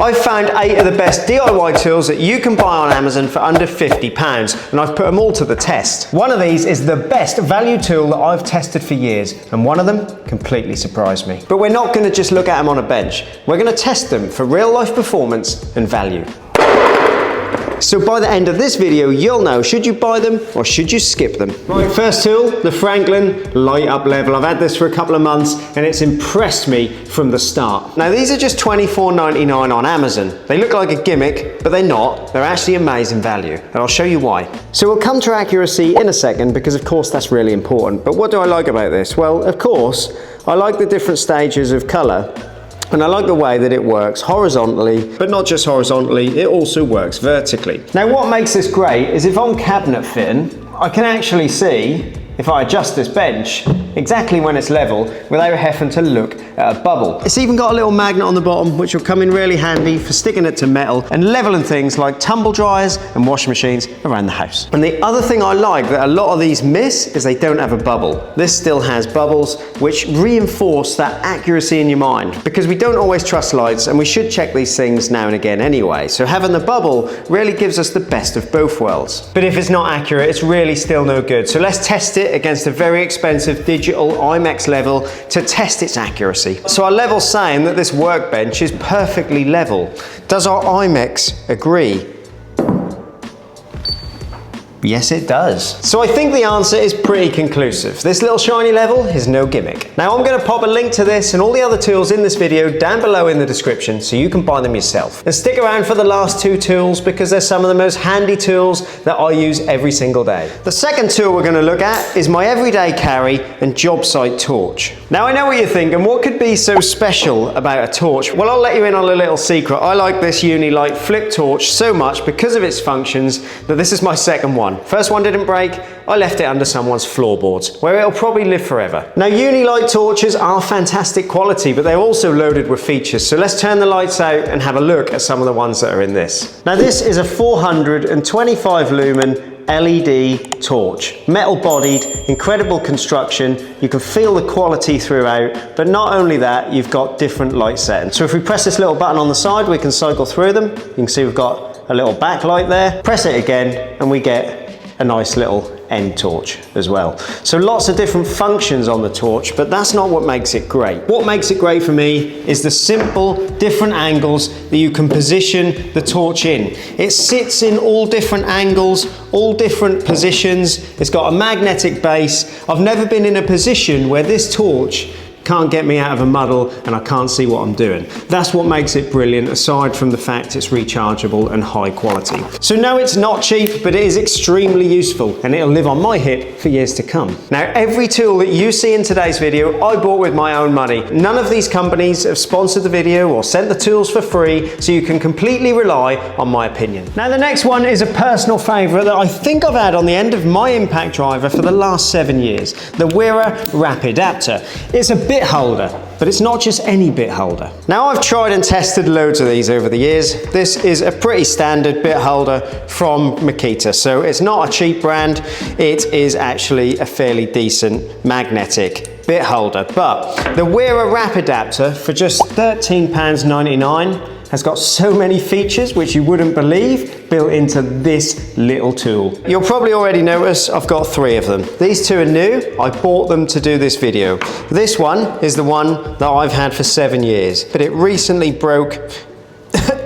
I've found 8 of the best DIY tools that you can buy on Amazon for under £50, and I've put them all to the test. One of these is the best value tool that I've tested for years, and one of them completely surprised me. But we're not going to just look at them on a bench. We're going to test them for real life performance and value. So by the end of this video, you'll know, should you buy them or should you skip them? Right, first tool, the Franklin Light Up Level. I've had this for a couple of months and it's impressed me from the start. Now these are just $24.99 on Amazon. They look like a gimmick, but they're not. They're actually amazing value, and I'll show you why. So we'll come to accuracy in a second, because of course that's really important. But what do I like about this? Well, of course, I like the different stages of color. And I like the way that it works horizontally, but not just horizontally, it also works vertically. Now what makes this great is if I'm cabinet fitting, I can actually see, if I adjust this bench, exactly when it's level without having to look at a bubble. It's even got a little magnet on the bottom which will come in really handy for sticking it to metal and leveling things like tumble dryers and washing machines around the house. And the other thing I like that a lot of these miss is they don't have a bubble. This still has bubbles which reinforce that accuracy in your mind, because we don't always trust lights and we should check these things now and again anyway. So having the bubble really gives us the best of both worlds. But if it's not accurate, it's really still no good. So let's test it against a very expensive digital IMEX level to test its accuracy. So our level's saying that this workbench is perfectly level. Does our IMEX agree? Yes, it does. So I think the answer is pretty conclusive. This little shiny level is no gimmick. Now I'm going to pop a link to this and all the other tools in this video down below in the description so you can buy them yourself. And stick around for the last 2 tools, because they're some of the most handy tools that I use every single day. The second tool we're going to look at is my everyday carry and job site torch. Now I know what you're thinking, what could be so special about a torch? Well, I'll let you in on a little secret. I like this Unilight flip torch so much because of its functions that this is my second one. First one didn't break, I left it under someone's floorboards, where it'll probably live forever. Now Unilight torches are fantastic quality, but they're also loaded with features. So let's turn the lights out and have a look at some of the ones that are in this. Now this is a 425 lumen LED torch, metal bodied, incredible construction. You can feel the quality throughout, but not only that, you've got different light settings. So if we press this little button on the side, we can cycle through them. You can see we've got a little backlight there. Press it again and we get a nice little end torch as well. So lots of different functions on the torch, but that's not what makes it great. What makes it great for me is the simple different angles that you can position the torch in. It sits in all different angles, all different positions. It's got a magnetic base. I've never been in a position where this torch can't get me out of a muddle and I can't see what I'm doing. That's what makes it brilliant, aside from the fact it's rechargeable and high quality. So no, it's not cheap, but it is extremely useful and it'll live on my hip for years to come. Now, every tool that you see in today's video, I bought with my own money. None of these companies have sponsored the video or sent the tools for free, so you can completely rely on my opinion. Now, the next one is a personal favorite that I think I've had on the end of my impact driver for the last 7 years, the Wera Rapidaptor. It's a bit holder, but it's not just any bit holder. Now I've tried and tested loads of these over the years. This is a pretty standard bit holder from Makita, so it's not a cheap brand. It is actually a fairly decent magnetic bit holder, but the Wera Rapidaptor for just £13.99 has got so many features which you wouldn't believe built into this little tool. You'll probably already notice I've got 3 of them. These 2 are new. I bought them to do this video. This one is the one that I've had for 7 years, but it recently broke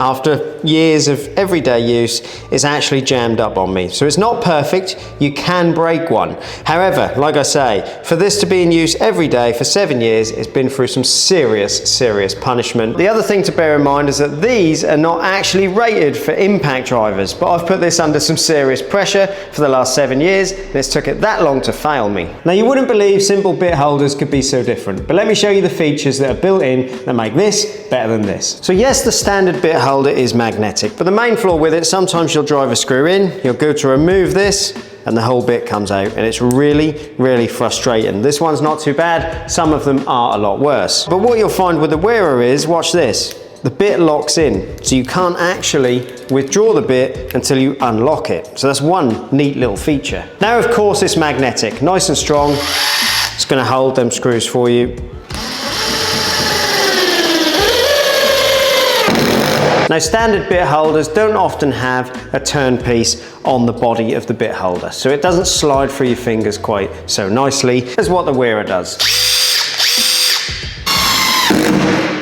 after years of everyday use. It's actually jammed up on me. So it's not perfect, you can break one. However, like I say, for this to be in use every day for 7 years, it's been through some serious punishment. The other thing to bear in mind is that these are not actually rated for impact drivers, but I've put this under some serious pressure for the last 7 years, and it's took it that long to fail me. Now you wouldn't believe simple bit holders could be so different, but let me show you the features that are built in that make this better than this. So yes, the standard bit holder is magnetic, but the main flaw with it, sometimes you'll drive a screw in, you'll go to remove this, and the whole bit comes out, and it's really frustrating. This one's not too bad, some of them are a lot worse. But what you'll find with the Wera is, watch this, the bit locks in, so you can't actually withdraw the bit until you unlock it. So that's one neat little feature. Now of course it's magnetic, nice and strong, it's going to hold them screws for you. Now, standard bit holders don't often have a turn piece on the body of the bit holder, so it doesn't slide through your fingers quite so nicely as what the Wera does,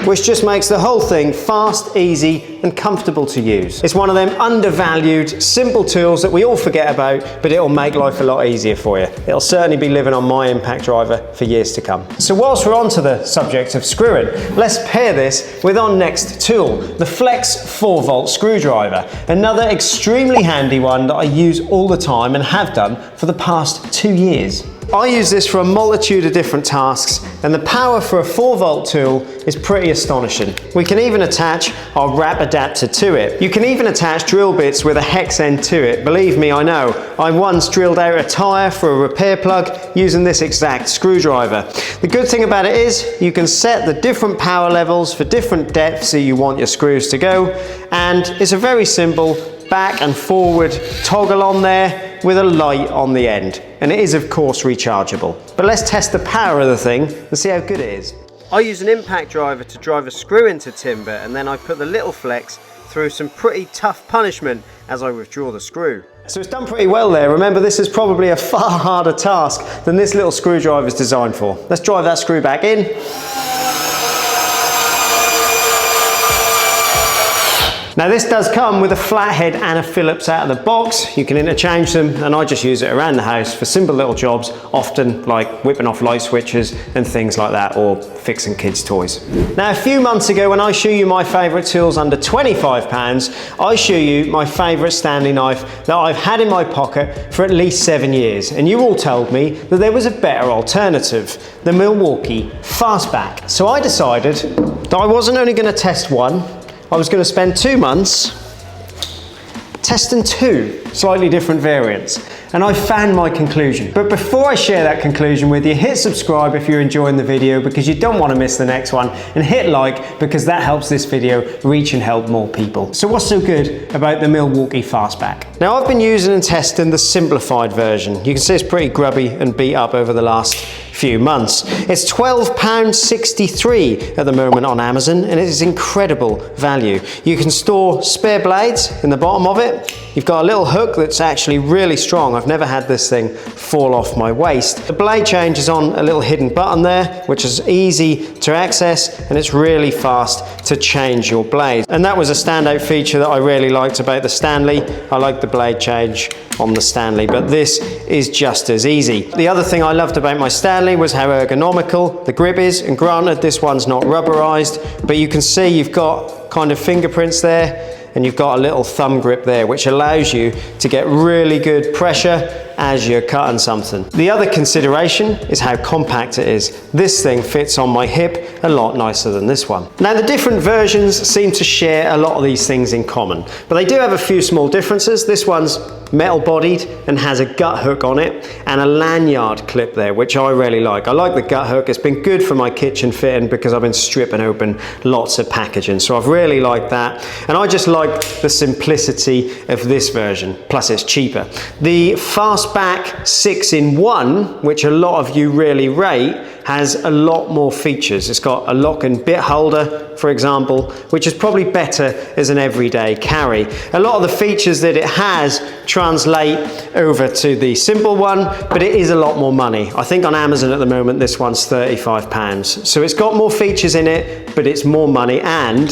which just makes the whole thing fast, easy, and comfortable to use. It's one of them undervalued, simple tools that we all forget about, but it'll make life a lot easier for you. It'll certainly be living on my impact driver for years to come. So whilst we're on to the subject of screwing, let's pair this with our next tool, the Flex 4-volt screwdriver. Another extremely handy one that I use all the time and have done for the past 2 years. I use this for a multitude of different tasks, and the power for a 4-volt tool is pretty astonishing. We can even attach our wrap adapter to it. You can even attach drill bits with a hex end to it. Believe me, I know. I once drilled out a tyre for a repair plug using this exact screwdriver. The good thing about it is you can set the different power levels for different depths that you want your screws to go, and it's a very simple back and forward toggle on there with a light on the end, and it is of course rechargeable. But let's test the power of the thing and see how good it is. I use an impact driver to drive a screw into timber, and then I put the little Flex through some pretty tough punishment as I withdraw the screw. So it's done pretty well there. Remember, this is probably a far harder task than this little screwdriver is designed for. Let's drive that screw back in. Now, this does come with a flathead and a Phillips out of the box. You can interchange them, and I just use it around the house for simple little jobs, often like whipping off light switches and things like that, or fixing kids' toys. Now, a few months ago, when I show you my favourite tools under £25, I show you my favourite Stanley knife that I've had in my pocket for at least 7 years, and you all told me that there was a better alternative, the Milwaukee fastback. So I decided that I wasn't only going to test one, I was going to spend 2 months testing 2 slightly different variants, and I found my conclusion. But before I share that conclusion with you, hit subscribe if you're enjoying the video, because you don't want to miss the next one, and hit like because that helps this video reach and help more people. So what's so good about the Milwaukee fastback? Now, I've been using and testing the simplified version. You can see it's pretty grubby and beat up over the last few months. It's £12.63 at the moment on Amazon, and it is incredible value. You can store spare blades in the bottom of it. You've got a little hook that's actually really strong. I've never had this thing fall off my waist. The blade change is on a little hidden button there, which is easy to access, and it's really fast to change your blade. And that was a standout feature that I really liked about the Stanley. I like the blade change on the Stanley, but this is just as easy. The other thing I loved about my Stanley was how ergonomical the grip is, and granted this one's not rubberized, but you can see you've got kind of fingerprints there, and you've got a little thumb grip there, which allows you to get really good pressure as you're cutting something. The other consideration is how compact it is. This thing fits on my hip a lot nicer than this one. Now, the different versions seem to share a lot of these things in common, but they do have a few small differences. This one's metal bodied and has a gut hook on it and a lanyard clip there, which I really like. I like the gut hook. It's been good for my kitchen fitting because I've been stripping open lots of packaging, so I've really liked that, and I just like the simplicity of this version, plus it's cheaper. The fastback 6-in-1, which a lot of you really rate, has a lot more features. It's got a lock and bit holder, for example, which is probably better as an everyday carry. A lot of the features that it has translate over to the simple one, but it is a lot more money. I think on Amazon at the moment this one's £35. So it's got more features in it, but it's more money, and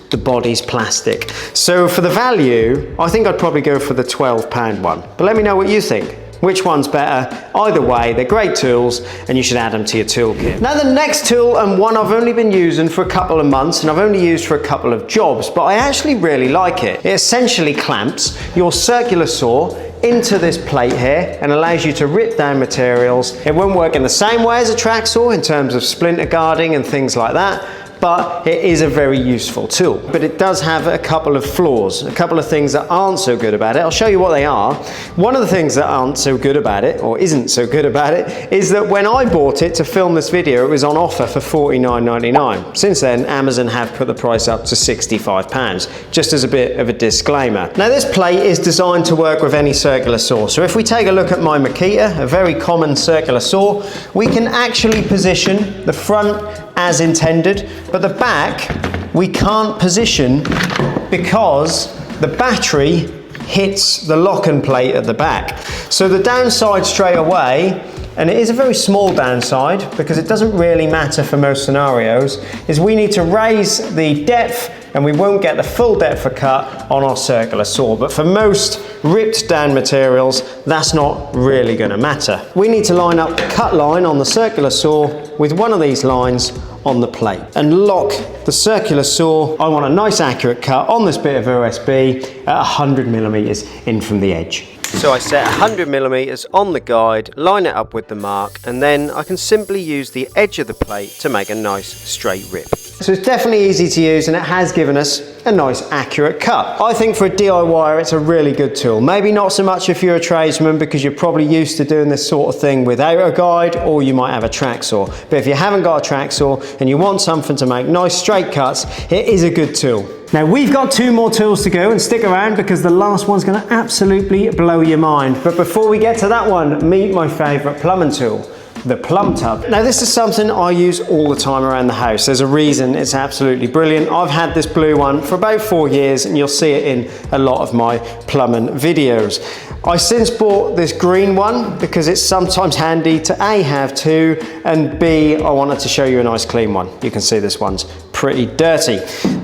the body's plastic. So for the value, I think I'd probably go for the £12 one. But let me know what you think. Which one's better? Either way, they're great tools, and you should add them to your toolkit. Now, the next tool, and one I've only been using for a couple of months, and I've only used for a couple of jobs, but I actually really like it. It essentially clamps your circular saw into this plate here and allows you to rip down materials. It won't work in the same way as a track saw in terms of splinter guarding and things like that, but it is a very useful tool. But it does have a couple of flaws, a couple of things that aren't so good about it. I'll show you what they are. One of the things that aren't so good about it, or isn't so good about it, is that when I bought it to film this video, it was on offer for $49.99. Since then, Amazon have put the price up to £65, just as a bit of a disclaimer. Now, this plate is designed to work with any circular saw. So if we take a look at my Makita, a very common circular saw, we can actually position the front as intended, but the back we can't position because the battery hits the lock-and plate at the back. So the downside straight away, and it is a very small downside because it doesn't really matter for most scenarios, is we need to raise the depth and we won't get the full depth of cut on our circular saw. But for most ripped down materials, that's not really going to matter. We need to line up the cut line on the circular saw with one of these lines on the plate and lock the circular saw. I want a nice accurate cut on this bit of OSB at 100 millimeters in from the edge. So I set 100 millimeters on the guide, line it up with the mark, and then I can simply use the edge of the plate to make a nice straight rip. So it's definitely easy to use and it has given us a nice accurate cut. I think for a DIYer it's a really good tool. Maybe not so much if you're a tradesman because you're probably used to doing this sort of thing without a guide, or you might have a track saw. But if you haven't got a track saw and you want something to make nice straight cuts, it is a good tool. Now we've got 2 more tools to go, and stick around because the last one's going to absolutely blow your mind. But before we get to that one, meet my favourite plumbing tool, the Plumb tub. Now this is something I use all the time around the house. There's a reason it's absolutely brilliant. I've had this blue one for about 4 years and you'll see it in a lot of my plumbing videos. I since bought this green one because it's sometimes handy to A, have 2, and B, I wanted to show you a nice clean one. You can see this one's pretty dirty.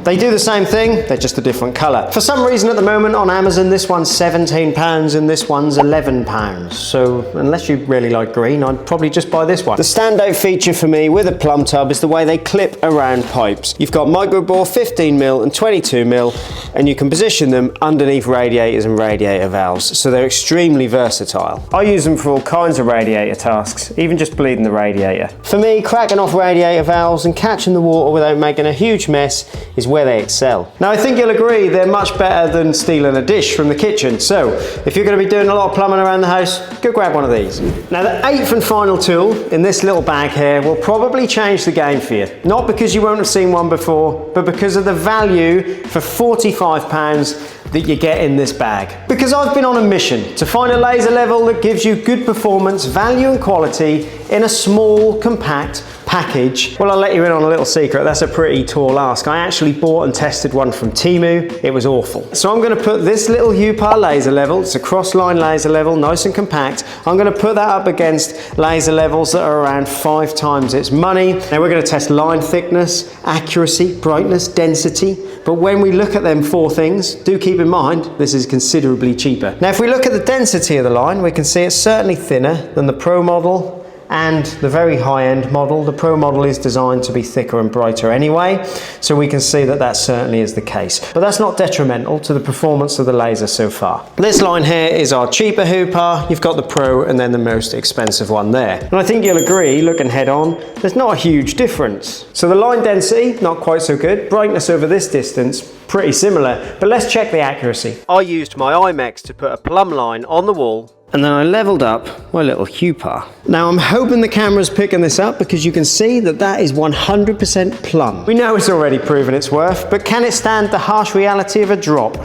They do the same thing, they're just a different colour. For some reason at the moment on Amazon this one's £17 and this one's £11. So unless you really like green, I'd probably just buy this one. The standout feature for me with a Plumb tub is the way they clip around pipes. You've got micro bore 15mm and 22mm, and you can position them underneath radiators and radiator valves, so they're extremely versatile. I use them for all kinds of radiator tasks, even just bleeding the radiator. For me, cracking off radiator valves and catching the water without making a huge mess is where they excel. Now I think you'll agree they're much better than stealing a dish from the kitchen, so if you're going to be doing a lot of plumbing around the house, go grab one of these. Now the 8th and final tool in this little bag here will probably change the game for you. Not because you won't have seen one before, but because of the value for £45 that you get in this bag. Because I've been on a mission to find a laser level that gives you good performance, value and quality in a small, compact package. Well, I'll let you in on a little secret. That's a pretty tall ask. I actually bought and tested one from Temu. It was awful. So I'm going to put this little UPAR laser level, it's a cross-line laser level, nice and compact. I'm going to put that up against laser levels that are around 5 times its money. Now we're going to test line thickness, accuracy, brightness, density. But when we look at them 4 things, do keep in mind, this is considerably cheaper. Now if we look at the density of the line, we can see it's certainly thinner than the Pro model and the very high-end model. The Pro model is designed to be thicker and brighter anyway, so we can see that that certainly is the case. But that's not detrimental to the performance of the laser so far. This line here is our cheaper UPAR. You've got the Pro and then the most expensive one there. And I think you'll agree, looking head on, there's not a huge difference. So the line density, not quite so good. Brightness over this distance, pretty similar. But let's check the accuracy. I used my IMEX to put a plumb line on the wall, and then I leveled up my little UPAR. Now I'm hoping the camera's picking this up because you can see that that is 100% plumb. We know it's already proven its worth, but can it stand the harsh reality of a drop?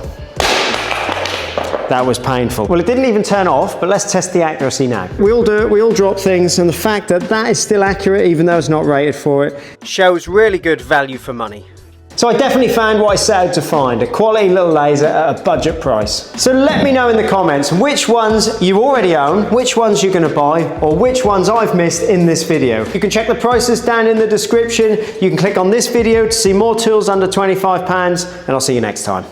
That was painful. Well, it didn't even turn off, but let's test the accuracy now. We all do it, we all drop things, and the fact that that is still accurate even though it's not rated for it shows really good value for money. So I definitely found what I set out to find, a quality little laser at a budget price. So let me know in the comments which ones you already own, which ones you're going to buy, or which ones I've missed in this video. You can check the prices down in the description. You can click on this video to see more tools under £25, and I'll see you next time.